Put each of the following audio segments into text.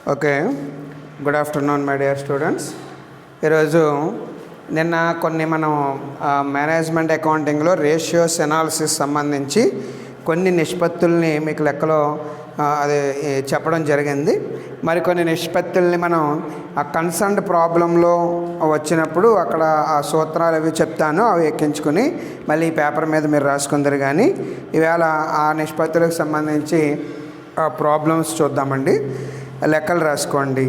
Okay, good afternoon my dear students. ఈరోజు నిన్న కొన్ని మనం మేనేజ్మెంట్ అకౌంటింగ్లో రేషియోస్ ఎనాలిసిస్ సంబంధించి కొన్ని నిష్పత్తుల్ని మీకు లెక్కలో అది చెప్పడం జరిగింది. మరికొన్ని నిష్పత్తుల్ని మనం ఆ కన్సర్న్డ్ ప్రాబ్లంలో వచ్చినప్పుడు అక్కడ ఆ సూత్రాలు అవి చెప్తాను, అవి ఎక్కించుకుని మళ్ళీ ఈ పేపర్ మీద మీరు రాసుకుందరు. కానీ ఈవేళ ఆ నిష్పత్తులకు సంబంధించి ఆ ప్రాబ్లమ్స్ చూద్దామండి. లెక్కలు రాసుకోండి.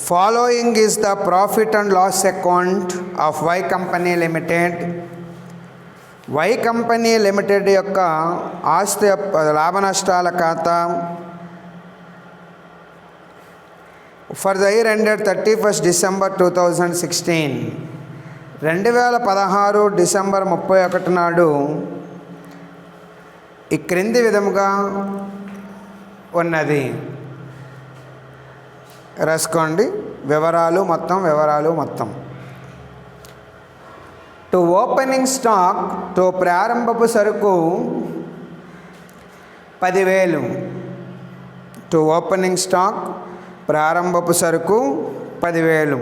Following is the profit and loss account of Y Company Limited. Y Company Limited యొక్క ఆస్తి లాభ నష్టాల ఖాతా for the year ended 31st December 2016. 2016 December 31 నాడు ఈ క్రింది విధముగా ఉన్నది. రాసుకోండి వివరాలు మొత్తం. టు ఓపెనింగ్ స్టాక్, టు ప్రారంభపు సరుకు 10,000. టు ఓపెనింగ్ స్టాక్, ప్రారంభపు సరుకు 10,000.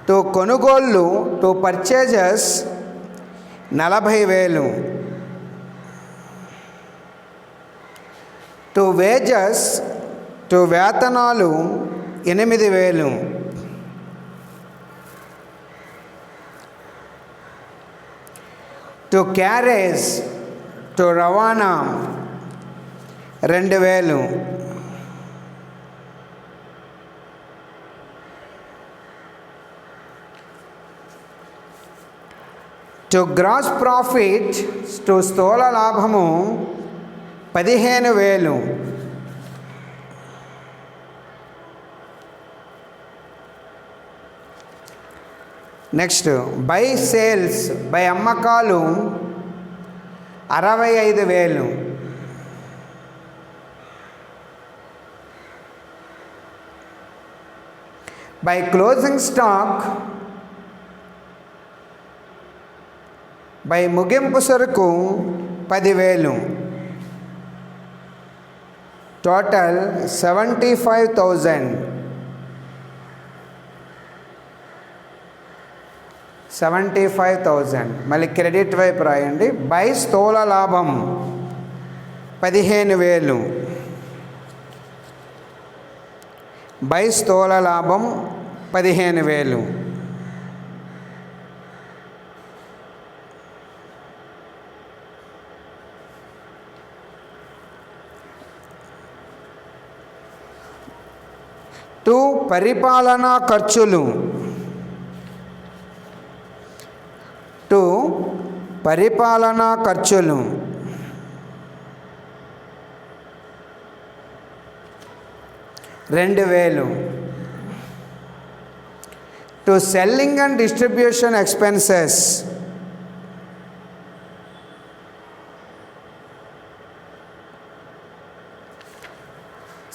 టు కొనుగోళ్ళు, to purchases 40,000. To wages, to వేతనాలు 8,000. టు క్యారేజ్, టు రవాణా 2,000. టు గ్రాస్ ప్రాఫిట్, టు స్థూల లాభము 15,000. నెక్స్ట్ బై సేల్స్, బై అమ్మకాలు 65,000. బై క్లోజింగ్ స్టాక్, బై ముగింపు సరుకు 10,000. టోటల్ 75,000. 75,000. మళ్ళీ క్రెడిట్ వైపు రాయండి. బై స్థూల లాభం 15,000. బై స్థూల లాభం 15,000. టు పరిపాలనా ఖర్చులు, టు పరిపాలనా ఖర్చులు 2,000. To selling and distribution expenses,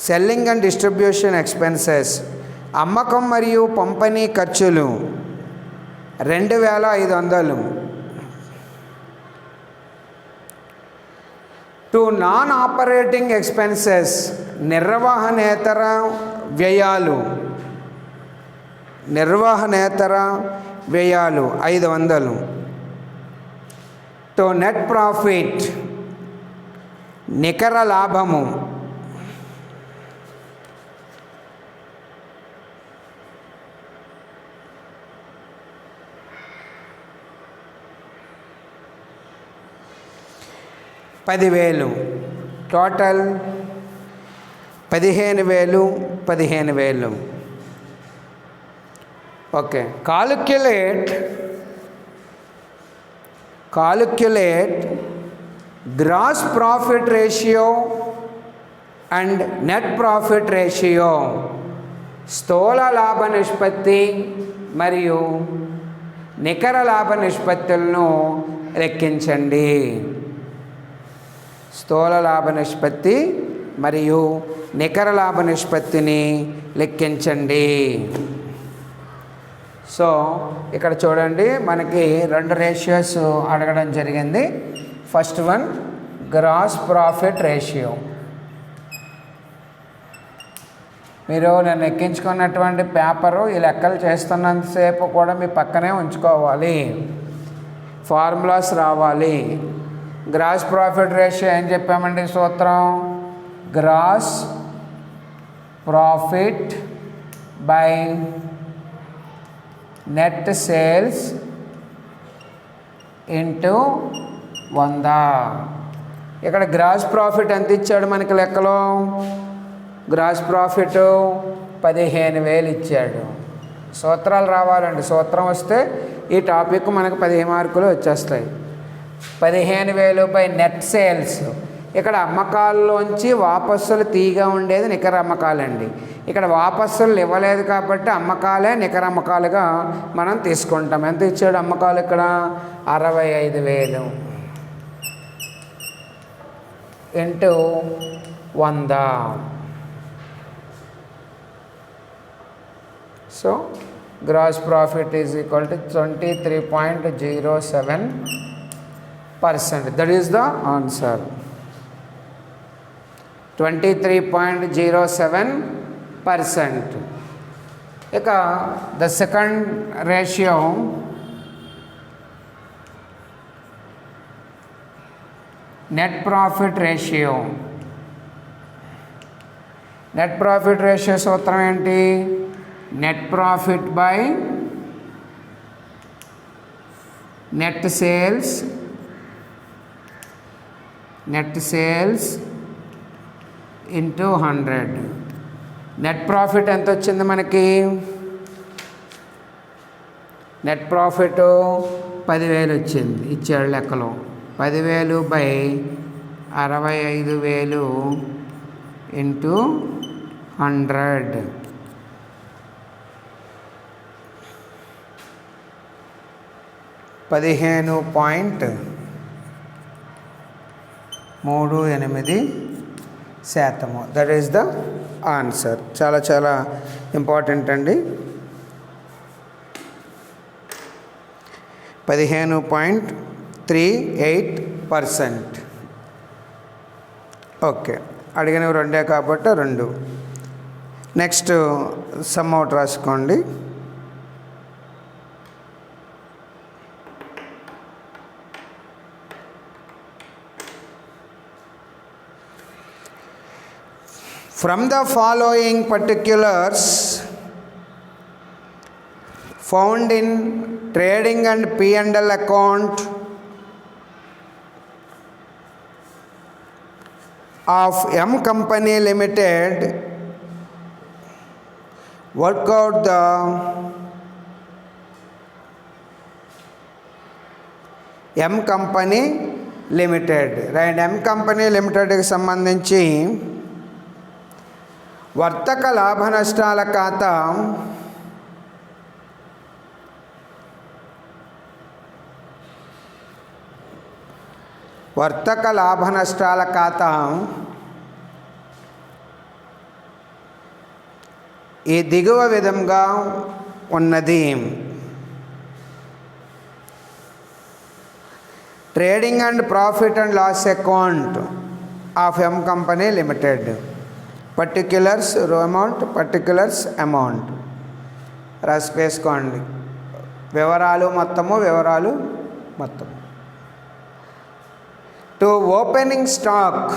selling and distribution expenses అమ్మకం మరియు పంపిణీ ఖర్చులు 2,500. టు నాన్ ఆపరేటింగ్ ఎక్స్పెన్సెస్, నిర్వహణేతర వ్యయాలు 500. టు నెట్ ప్రాఫిట్, నికర లాభము 10,000. Total 15,000. Okay, calculate gross profit ratio and net profit ratio, స్థూల లాభ నిష్పత్తి మరియు నికర లాభ నిష్పత్తులను లెక్కించండి. స్థూల లాభ నిష్పత్తి మరియు నికర లాభ నిష్పత్తిని లెక్కించండి. సో ఇక్కడ చూడండి, మనకి 2 రేషియోస్ అడగడం జరిగింది. First one gross profit ratio. మీరు నేను ఎక్కించుకున్నటువంటి పేపరు ఈ లెక్కలు చేస్తున్నంతసేపు కూడా మీ పక్కనే ఉంచుకోవాలి, ఫార్ములాస్ రావాలి. గ్రాస్ ప్రాఫిట్ రేషియో ఏం చెప్పామండి సూత్రం? Gross profit by net sales into 100. ఇక్కడ గ్రాస్ ప్రాఫిట్ ఎంత ఇచ్చాడు మనకి లెక్కలో? గ్రాస్ ప్రాఫిట్ 15,000 ఇచ్చాడు. సూత్రాలు రావాలండి, సూత్రం వస్తే ఈ టాపిక్ మనకు 15 మార్కులు వచ్చేస్తాయి. 15,000 బై నెట్ సేల్స్. ఇక్కడ అమ్మకాల్లోంచి వాపస్సులు తీగా ఉండేది నికర అమ్మకాలండి. ఇక్కడ వాపస్సులు ఇవ్వలేదు కాబట్టి అమ్మకాలే నికర అమ్మకాలుగా మనం తీసుకుంటాం. ఎంత ఇచ్చాడు అమ్మకాలు? ఇక్కడ 65,000 into 100. So gross profit is equal to 23.07%. That is the answer. 23.07%. ఇక the second ratio net profit ratio. Net profit ratio సూత్రం ఏంటి? Net profit by net sales into 100. Net profit ఎంత వచ్చింది మనకి? నెట్ ప్రాఫిట్ 10,000 వచ్చింది ఇచ్చాడు లెక్కలో. 10,000 by 65,000 into 100. 15.38%. That is the answer. చాలా చాలా ఇంపార్టెంట్ అండి. 15.38%. ఓకే, అడిగినవి 2 కాబట్టి 2. నెక్స్ట్ సమ్ అవుట్ రాసుకోండి. From the following particulars found in trading and P&L account of M Company Limited, work out the M Company Limited. Right, M Company Limited కి సంబంధించి వర్తక లాభ నష్టాల ఖాతా ఈ దిగువ విధంగా ఉన్నది. Trading and profit and loss account of M company limited. Particulars రో అమౌంట్, పర్టిక్యులర్స్ అమౌంట్ రాసిపేసుకోండి. వివరాలు మొత్తము to opening stock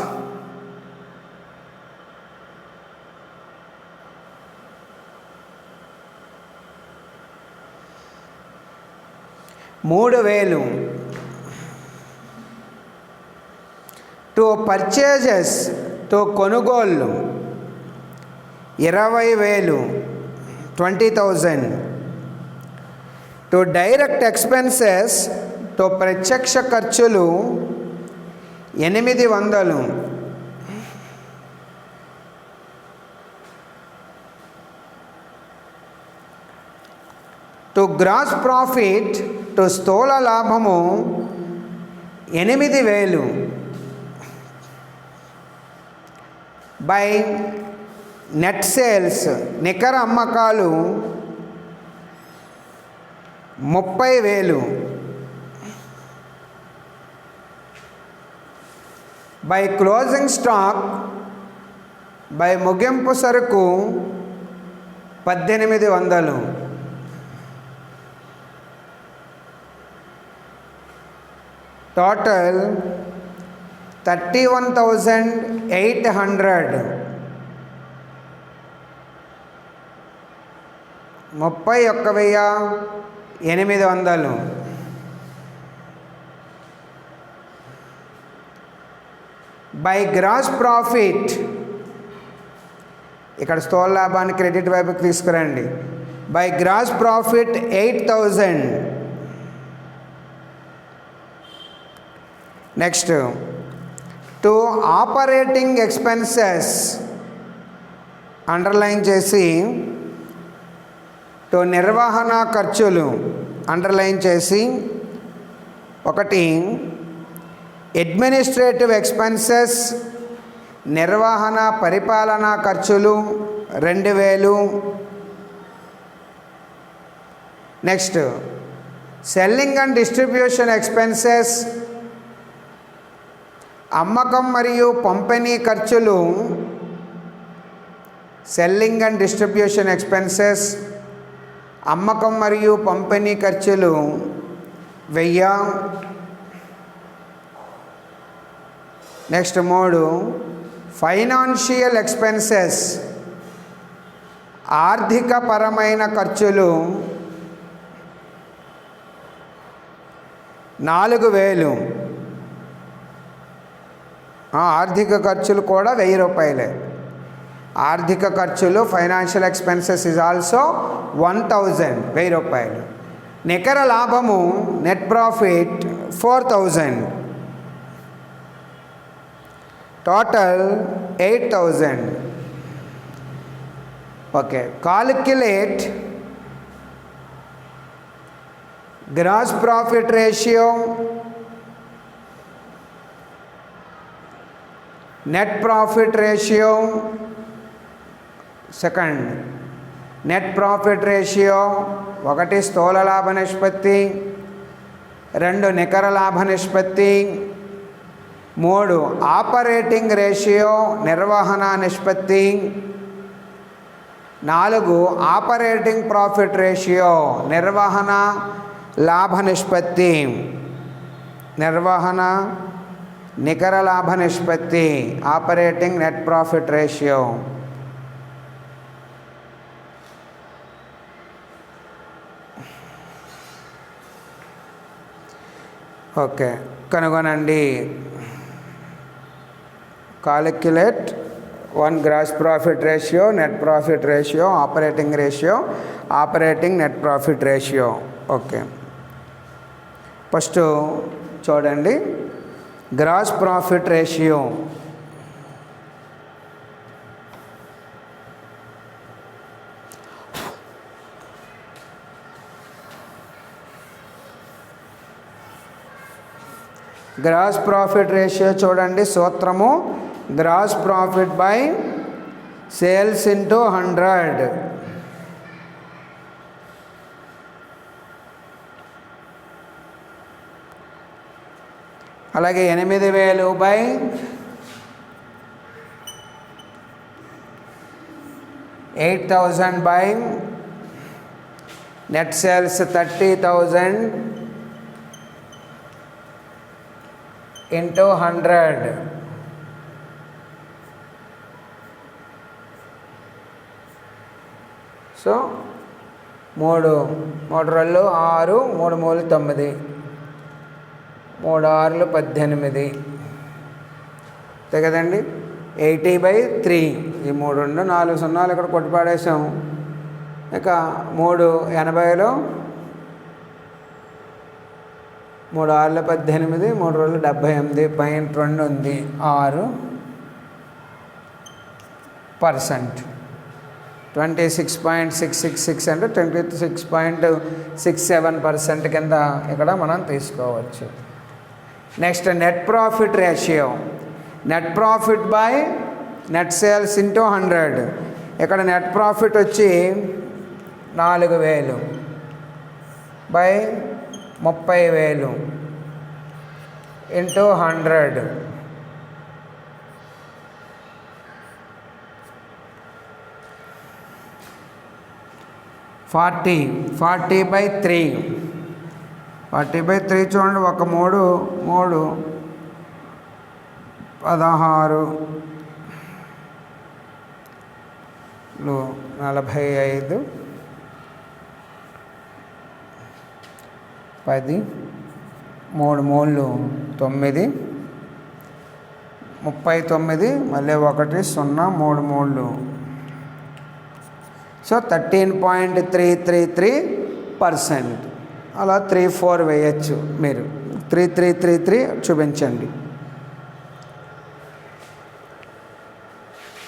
$3,000. To purchases, to కొనుగోళ్ళు 20,000 20,000. టు డైరెక్ట్ ఎక్స్పెన్సెస్, టు ప్రత్యక్ష ఖర్చులు 800. టు గ్రాస్ ప్రాఫిట్ టు స్థూల లాభము 8,000 బై నెట్ సేల్స్ నికర అమ్మకాలు 30,000 బై క్లోజింగ్ స్టాక్ బై ముగింపు సరుకు 1,800 టోటల్ 31,800 31,800 బై గ్రాస్ ప్రాఫిట్ ఇక్కడ స్థూల లాభాన్ని క్రెడిట్ వైపుకి తీసుకురండి. By gross profit 8,000. Next to operating expenses underline చేసి టు నిర్వహణ ఖర్చులు అండర్లైన్ చేసి 1 అడ్మినిస్ట్రేటివ్ ఎక్స్పెన్సెస్ నిర్వహణ పరిపాలనా ఖర్చులు 2,000. Next selling and distribution expenses అమ్మకం మరియు పంపిణీ ఖర్చులు సెల్లింగ్ అండ్ డిస్ట్రిబ్యూషన్ ఎక్స్పెన్సెస్ అమ్మకం మరియు పంపిణీ ఖర్చులు 1000. నెక్స్ట్ 3 ఫైనాన్షియల్ ఎక్స్పెన్సెస్ ఆర్థిక పరమైన ఖర్చులు 4,000. ఆర్థిక ఖర్చులు కూడా 1,000 రూపాయలే. ఆర్థిక ఖర్చులు ఫైనాన్షియల్ ఎక్స్పెన్సెస్ ఈజ్ ఆల్సో 1,000 1,000 రూపాయలు. నికర లాభము net profit 4,000. Total 8,000. Okay, calculate gross profit ratio, net profit ratio. Second net profit ratio 1 స్థూల లాభ నిష్పత్తి, 2 నికర లాభ నిష్పత్తి, 3 ఆపరేటింగ్ రేషియో నిర్వహణ నిష్పత్తి, 4 ఆపరేటింగ్ ప్రాఫిట్ రేషియో నిర్వహణ లాభ నిష్పత్తి, నిర్వహణ నికర లాభ నిష్పత్తి, operating net profit ratio. Okay, కనుగొనండి. Calculate 1 gross profit ratio, net profit ratio, operating ratio, operating net profit ratio. Okay, first చూడండి gross profit ratio. Gross profit ratio చూడండి, సూత్రము gross profit by sales into 100. అలాగే 8,000 by 8,000 by net sales 30,000 into 100. So 3 2 6, 3 3 9, 3 6 18. అంతే కదండి. 80/3. ఈ 3 2 4 0 ఇక్కడ కొట్టిపాడేసాం. ఇక 3 80లో 3 6 18, 3 2 78, point 2 ఉంది, 6%. 26.666 అంటే 26.67% కింద ఇక్కడ మనం తీసుకోవచ్చు. Next net profit ratio, net profit by net sales into 100. ఇక్కడ నెట్ ప్రాఫిట్ వచ్చి 4000 బై 30,000 ఇంటూ 100. 40/3. 40/3 చూడండి, ఒక 3 16 45 10 3 3 9 39 మళ్ళీ 1 0 3 3. సో 13.333%. అలా 3-4 వేయచ్చు మీరు. 3-3-3-3 చూపించండి.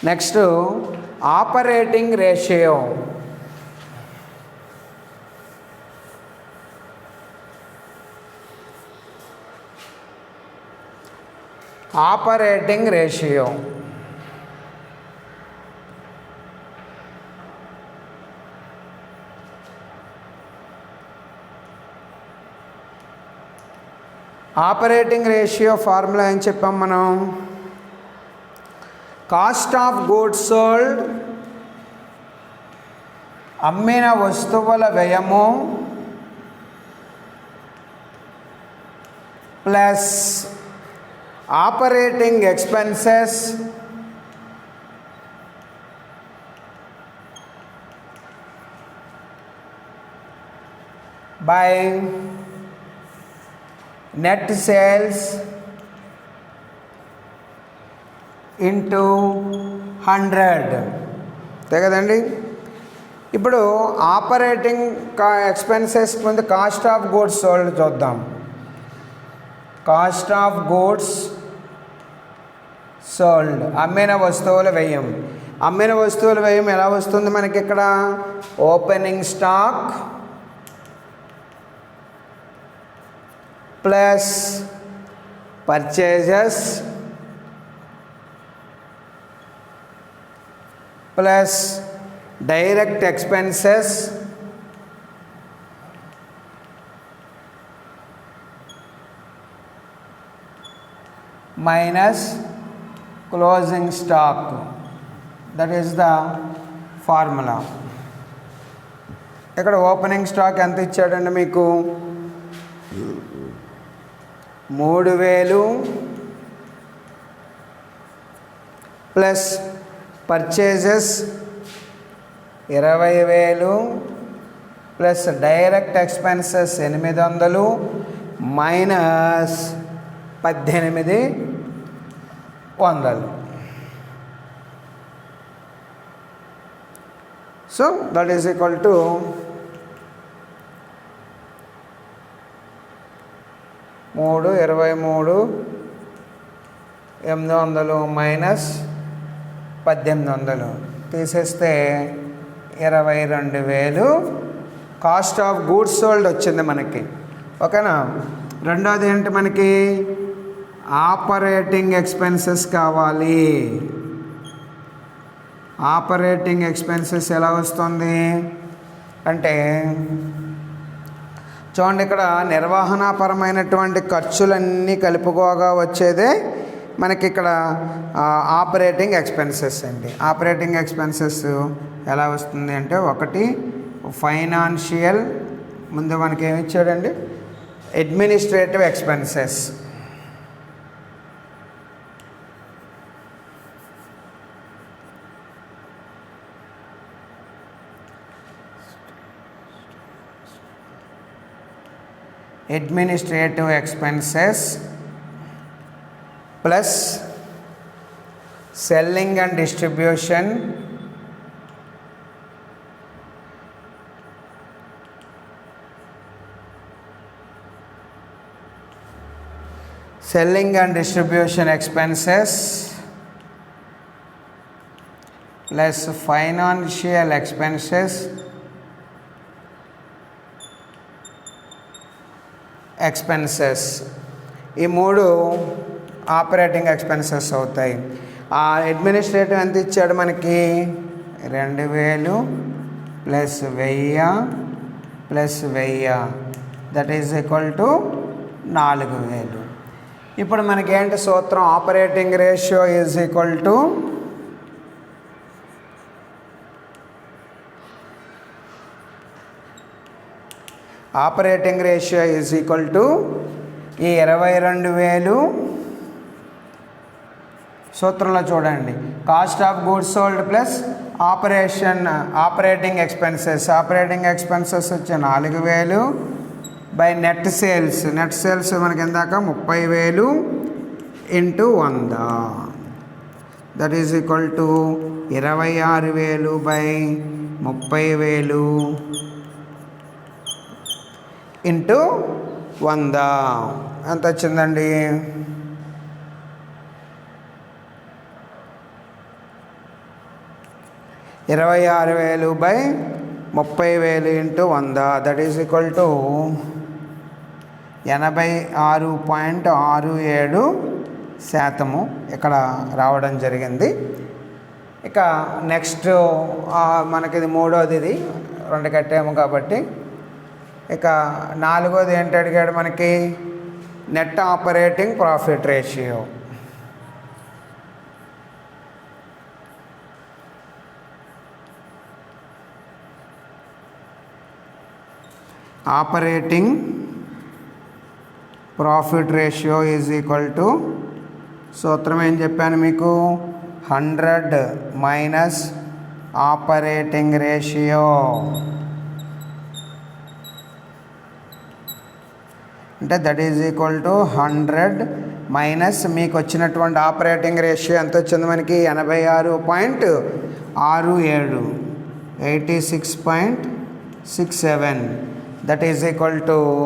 Next operating ratio. Operating ratio operating ratio formula ఏం చెప్పాం మనం? కాస్ట్ ఆఫ్ గూడ్స్ సోల్డ్, అమ్మిన వస్తువుల వ్యయము plus operating expenses by net sales into 100. అంతే కదండి. ఇప్పుడు ఆపరేటింగ్ ఎక్స్పెన్సెస్ ముందు కాస్ట్ ఆఫ్ గూడ్స్ సోల్డ్ చూద్దాం. కాస్ట్ ఆఫ్ గూడ్స్ సోల్డ్, అమ్మిన వస్తువుల వ్యయం. అమ్మిన వస్తువుల వ్యయం ఎలా వస్తుంది మనకి? ఇక్కడ opening stock plus purchases plus direct expenses minus closing stock. That is the formula. ఇక్కడ ఓపెనింగ్ స్టాక్ ఎంత ఇచ్చాడండి మీకు? 3000 plus purchases 20,000 plus direct expenses 800 minus 1800. So that is equal to 3 23 800 minus 1800 తీసేస్తే 22,000 కాస్ట్ ఆఫ్ గూడ్స్ సోల్డ్ వచ్చింది మనకి. ఓకేనా? రెండోది ఏంటి మనకి? ఆపరేటింగ్ ఎక్స్పెన్సెస్ కావాలి. ఆపరేటింగ్ ఎక్స్పెన్సెస్ ఎలా వస్తుంది అంటే చూడండి, ఇక్కడ నిర్వహణాపరమైనటువంటి ఖర్చులన్నీ కలుపుకోగా వచ్చేదే మనకి ఇక్కడ ఆపరేటింగ్ ఎక్స్పెన్సెస్ అండి. ఆపరేటింగ్ ఎక్స్పెన్సెస్ ఎలా వస్తుంది అంటే, ఒకటి ఫైనాన్షియల్, ముందు మనకి ఏమి ఇచ్చాడండి? Administrative expenses, administrative expenses plus selling and distribution expenses plus financial expenses ఈ మూడు ఆపరేటింగ్ ఎక్స్పెన్సెస్ అవుతాయి. ఆ అడ్మినిస్ట్రేటివ్ ఎంత ఇచ్చాడు మనకి? 2000 plus 1000 plus 1000 that is equal to 4000. ఇప్పుడు మనకి ఏంటి సూత్రం? Operating ratio is equal to ఈ 22,000 సూత్రంలో చూడండి, cost of goods sold plus operating expenses వచ్చి 4,000 బై నెట్ సేల్స్ మనకి ఎందాక 30,000 into 100 that is equal to 26,000 by 30,000 into 100 ఎంత వచ్చిందండి? 26,000 by 30,000 into 100 that is equal to 86.67% ఇక్కడ రావడం జరిగింది. ఇక నెక్స్ట్ మనకిది మూడోది, ఇది 2 కట్టాము కాబట్టి. ఇక 4వది ఏంటి అడిగాడు మనకి? Net operating profit ratio. Operating profit ratio is equal to సూత్రం ఏం చెప్పాను మీకు? 100 మైనస్ ఆపరేటింగ్ రేషియో అంటే that is equal to 100 minus మీకు వచ్చినటువంటి ఆపరేటింగ్ రేషియో ఎంత వచ్చింది మనకి? 86.67 86.67 దట్ ఈజ్ ఈక్వల్ టు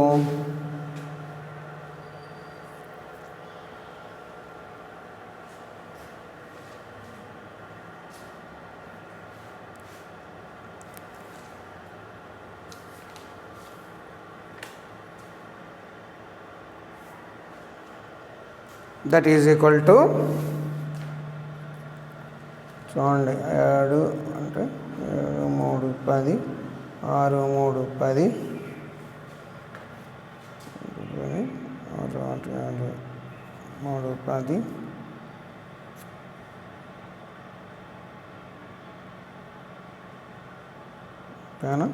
7 చూడండి 7 అంటే 7 3 10 6 3 10 6 3 10 ఓకేనా?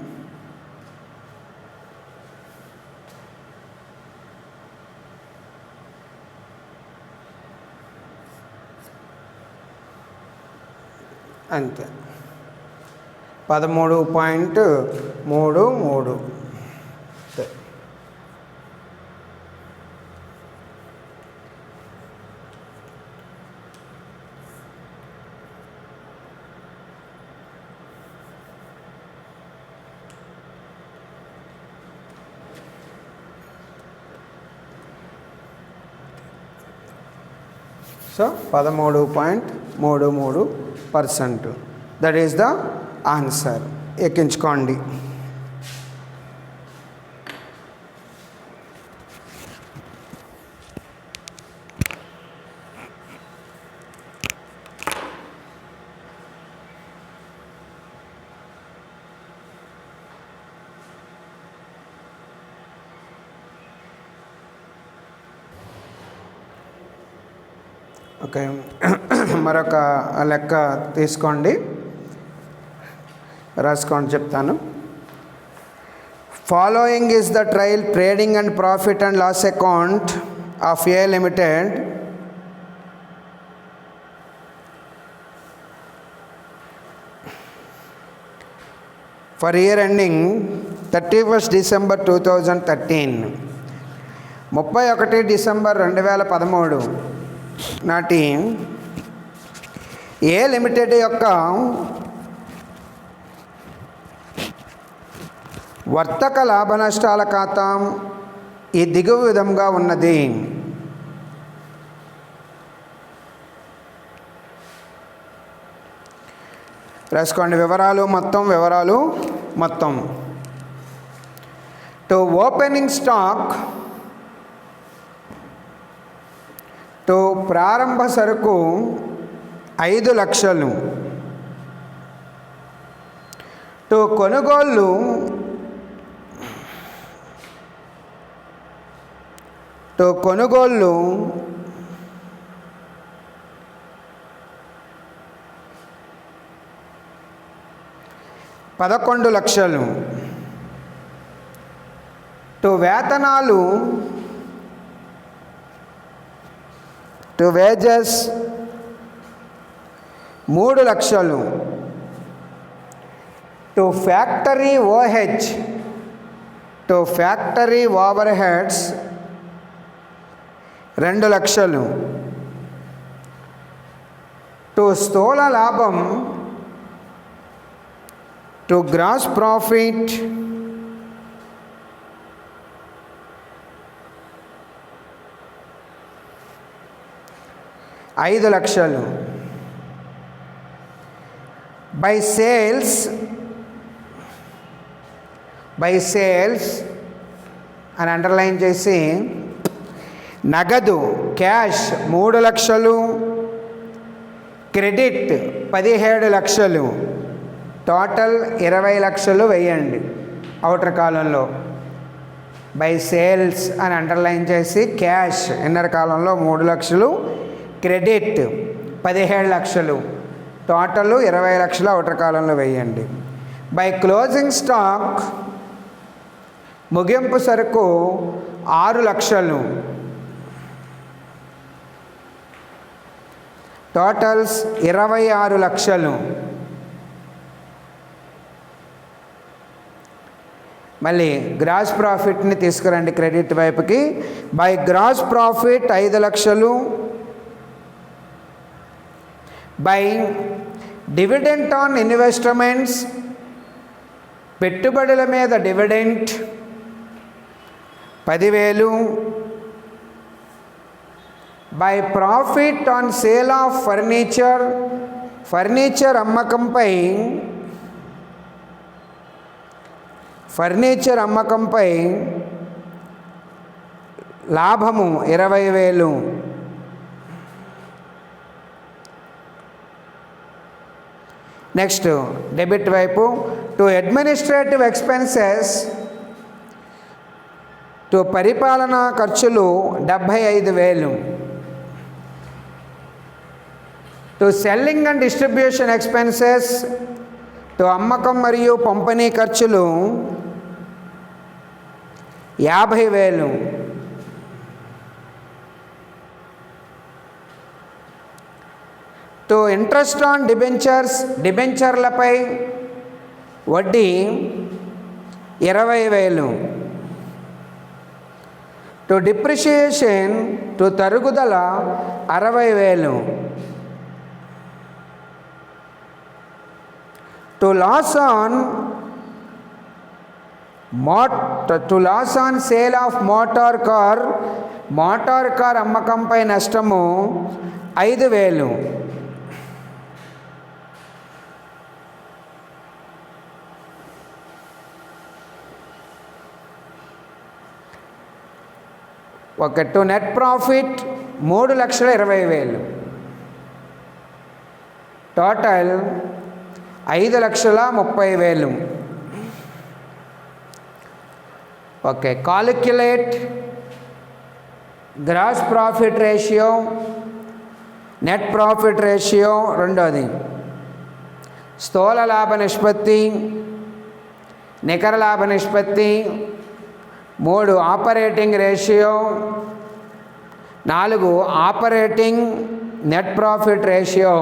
అంతే 13.33 so 13.33%. That is the answer. ఎక్కించుకోండి. ఓకే, మరొక లెక్క తీసుకోండి, రాసుకోండి, చెప్తాను. Following is the trading and profit and loss account of A limited for year ending 31st December 2013. 31 December 2013 నాటి ఏ లిమిటెడ్ యొక్క వర్తక లాభ నష్టాల ఖాతా ఈ దిగువ విధంగా ఉన్నది. రాసుకోండి. వివరాలు మొత్తం. టు ఓపెనింగ్ స్టాక్, టు ప్రారంభ సరుకు 5 లక్షలు, టు కొనుగోళ్ళు 11 లక్షలు, టు వేతనాలు, టు వేజెస్ 3 లక్షలు, to factory OH, to factory over heads 2 లక్షలు, టు స్థూల లాభం, టు గ్రాస్ ప్రాఫిట్ 5 లక్షలు, బై సేల్స్ అని అండర్లైన్ చేసి నగదు క్యాష్ 3 లక్షలు, క్రెడిట్ 17 లక్షలు, టోటల్ 20 లక్షలు వేయండి అవుటర్ కాలంలో. బై సేల్స్ అని అండర్లైన్ చేసి క్యాష్ ఇన్నర్ కాలంలో 3 లక్షలు, క్రెడిట్ 17 లక్షలు, టోటల్ 20 లక్షలు అవుటర్ కాలంలో వేయండి. బై క్లోజింగ్ స్టాక్ ముగింపు సరుకు 6 లక్షలు, టోటల్స్ 26 లక్షలు. మళ్ళీ గ్రాస్ ప్రాఫిట్ని తీసుకురండి క్రెడిట్ వైపుకి. బై గ్రాస్ ప్రాఫిట్ 5 లక్షలు, బై డివిడెంట్ ఆన్ ఇన్వెస్ట్మెంట్స్ పెట్టుబడుల మీద dividend 10,000, by profit on sale of furniture అమ్మకంపై లాభము 20,000. నెక్స్ట్ డెబిట్ వైపు టు అడ్మినిస్ట్రేటివ్ ఎక్స్పెన్సెస్, టు పరిపాలనా ఖర్చులు 75,000, to selling and distribution expenses, to అమ్మకం మరియు పంపిణీ ఖర్చులు 50,000, టు ఇంట్రెస్ట్ ఆన్ డిబెంచర్లపై వడ్డీ 20,000, టు డిప్రిషియేషన్ టు తరుగుదల 60,000, to loss on sale of motor car అమ్మకంపై నష్టము 5,000. To net profit 3,20,000, total 5,30,000. Okay, calculate gross profit ratio, net profit ratio. రెండోది స్థూల లాభ నిష్పత్తి, నికర లాభ నిష్పత్తి. 3 operating ratio. 4 operating net profit ratio,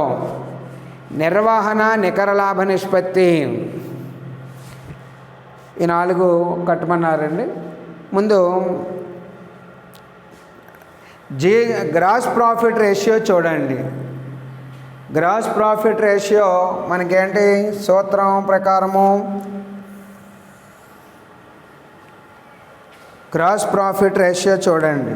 నిర్వహణ నికర లాభ నిష్పత్తి. ఈ 4 కట్టమన్నారండి. ముందు గ్రాస్ ప్రాఫిట్ రేషియో చూడండి. గ్రాస్ ప్రాఫిట్ రేషియో మనకేంటి సూత్రం ప్రకారము గ్రాస్ ప్రాఫిట్ రేషియో చూడండి.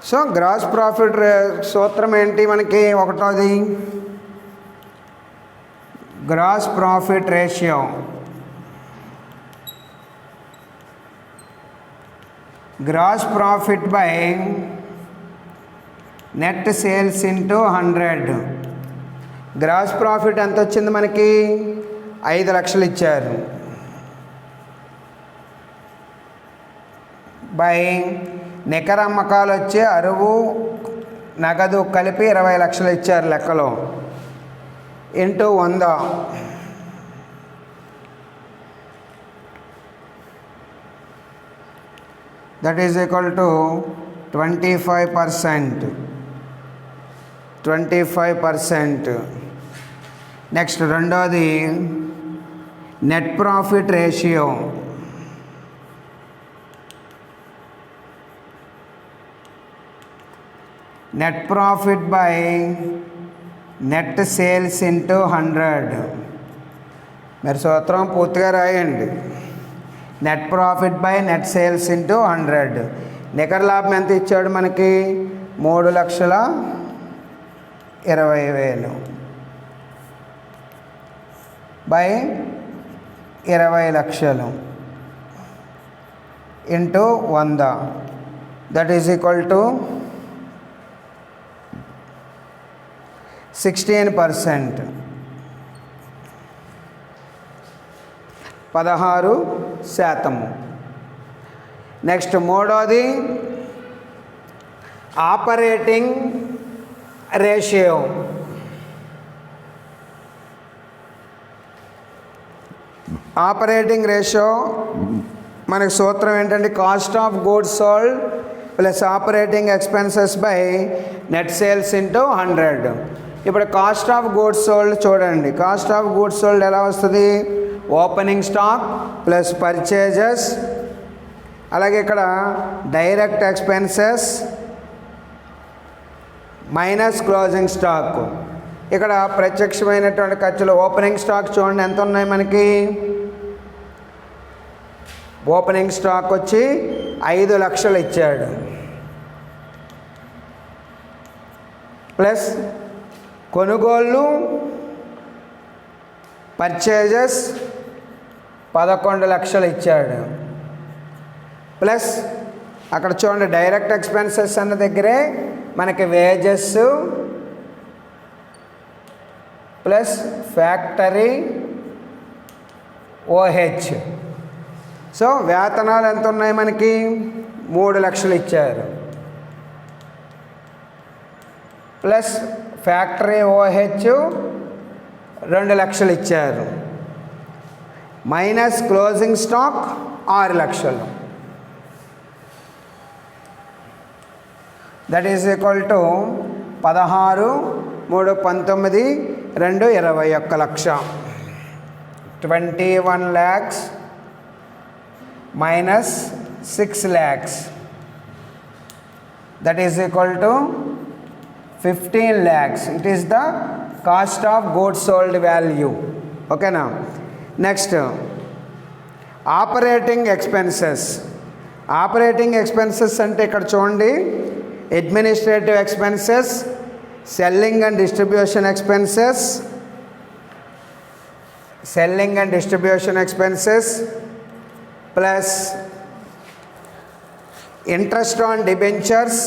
సో గ్రాస్ ప్రాఫిట్ సూత్రం ఏంటి మనకి? ఒకటోది gross profit ratio, gross profit by net sales into 100. Gross profit ఎంత వచ్చింది మనకి? 5 లక్షలు ఇచ్చారు. బై నికర అమ్మకాలు వచ్చి అరువు నగదు కలిపి 20 లక్షలు ఇచ్చారు లెక్కలో, into 100. That is equal to 25%. 25%. Next రెండోది net profit ratio, net profit by net sales into 100. మీరు సూత్రం పూర్తిగా రాయండి. Net profit by net sales into 100. నికర లాభం ఎంత ఇచ్చాడు మనకి? 3,20,000 బై 20 లక్షలు into 100. That is equal to 16%. 16%. Next మూడోది ఆపరేటింగ్ రేషియో. ఆపరేటింగ్ రేషియో మనకి సూత్రం ఏంటంటే cost of goods sold plus operating expenses by net sales into 100. ఇప్పుడు కాస్ట్ ఆఫ్ గూడ్స్ సోల్డ్ చూడండి. కాస్ట్ ఆఫ్ గూడ్స్ సోల్డ్ ఎలా వస్తుంది? ఓపెనింగ్ స్టాక్ ప్లస్ పర్చేజెస్, అలాగే ఇక్కడ direct expenses minus closing stock. ఇక్కడ ప్రత్యక్షమైనటువంటి ఖర్చులు ఓపెనింగ్ స్టాక్ చూడండి ఎంత ఉన్నాయి మనకి? ఓపెనింగ్ స్టాక్ వచ్చి 5 లక్షలు ఇచ్చాడు, ప్లస్ కొనుగోళ్ళు పర్చేజెస్ 11 లక్షలు ఇచ్చాడు, ప్లస్ అక్కడ చూడండి డైరెక్ట్ ఎక్స్పెన్సెస్ అన్న దగ్గరే మనకి wages plus factory OH. So వేతనాలు ఎంత ఉన్నాయి మనకి? 3 లక్షలు ఇచ్చారు, ప్లస్ ఫ్యాక్టరీ ఓహెచ్ 2 లక్షలు ఇచ్చారు, మైనస్ క్లోజింగ్ స్టాక్ 6 లక్షలు. That is equal to 16, 3, 19, 2, 21 lakh. 21 lakhs minus 6 lakhs. That is equal to 15 lakhs. It is the cost of goods sold value. Okay now. Next, operating expenses. Operating expenses ante ikkada chudandi administrative expenses, selling and distribution expenses, selling and distribution expenses plus interest on debentures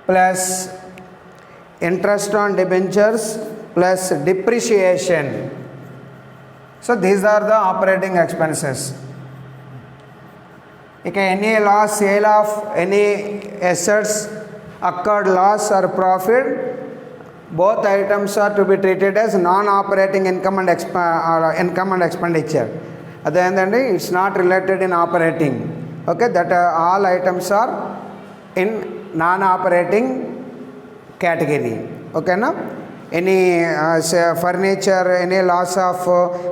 plus interest on debentures plus depreciation. So these are the operating expenses. Any loss, sale of any assets, occurred loss or profit, both items are to be treated as non-operating income and income and expenditure. At the end, it's not related in operating. Okay, that all items are in non-operating category. Okay, now any furniture, any loss of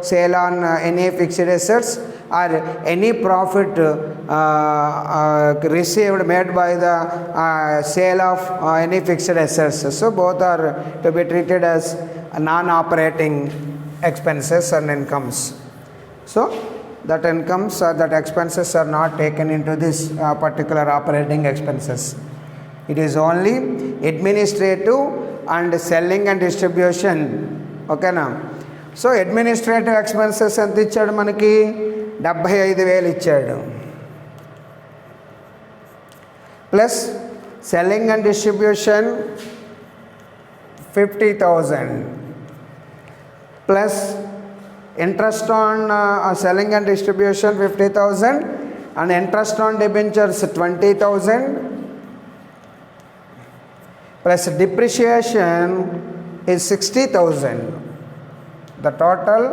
sale on any fixed assets, or any profit received made by the sale of any fixed assets. So both are to be treated as non-operating expenses and incomes. So that incomes or that expenses are not taken into this particular operating expenses. It is only administrative and selling and distribution. Okay na? So administrative expenses ఎంత ఇచ్చాడు మనకి 75,000 ఇచ్చాడు, plus selling and distribution 50,000, plus interest on selling and distribution 50,000 and interest on debentures 20,000, plus depreciation is 60,000. The total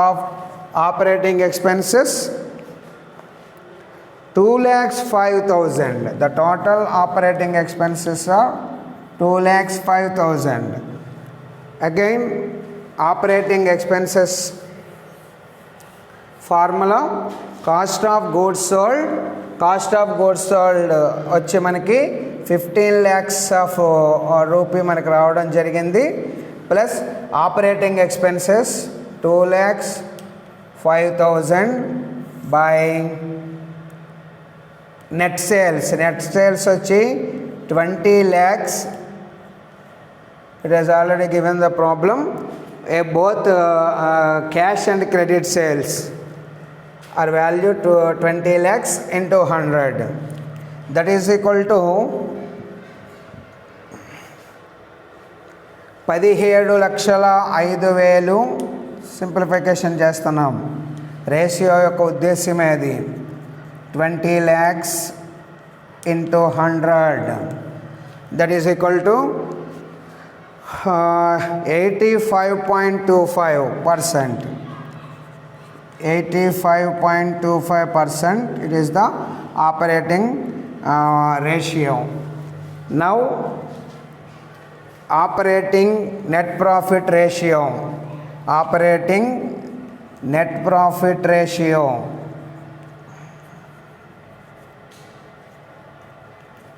of operating expenses 2,05,000. The total operating expenses are 2,05,000. Again, operating expenses formula, cost of goods sold. Cost of goods sold వచ్చి మనకి 15 lakhs of rupee మనకి రావడం జరిగింది, plus operating expenses 2,05,000 by net sales. Net sales వచ్చి 20 lakhs. It has already given the problem. Both cash and credit sales are valued to 20 lakhs into 100. That is equal to 17,05,000. Simplification చేస్తున్నాం. Ratio యొక్క ఉద్దేశ్యమే అది. 20 lakhs into 100. That is equal to 85.25%. 85.25%. It is the operating ratio. Now operating net profit ratio. Operating net profit ratio.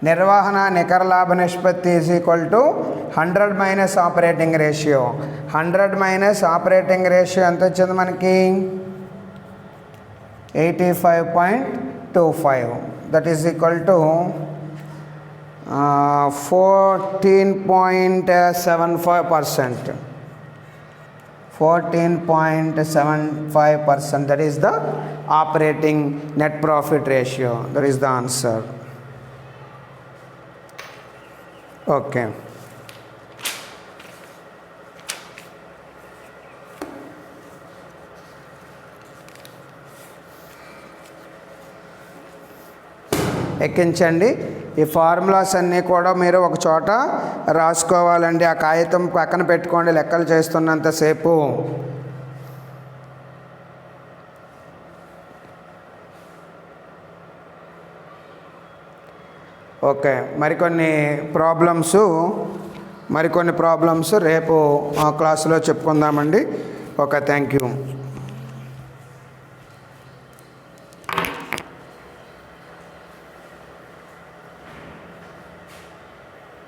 నిర్వహణ నికర లాభ నిష్పత్తి is equal to 100 minus operating ratio. 100 minus operating ratio ఎంత వచ్చింది మనకి? 85.25. That is equal to 14.75%. 14.75%. That is the operating net profit ratio. That is the answer. Okay. ఎక్కించండి. ఈ formulas అన్నీ కూడా మీరు ఒక చోట రాసుకోవాలండి. ఆ కాగితం పక్కన పెట్టుకోండి లెక్కలు చేస్తున్నంతసేపు. ఓకే, మరికొన్ని ప్రాబ్లమ్స్ రేపు క్లాసులో చెప్పుకుందామండి. Okay, thank you.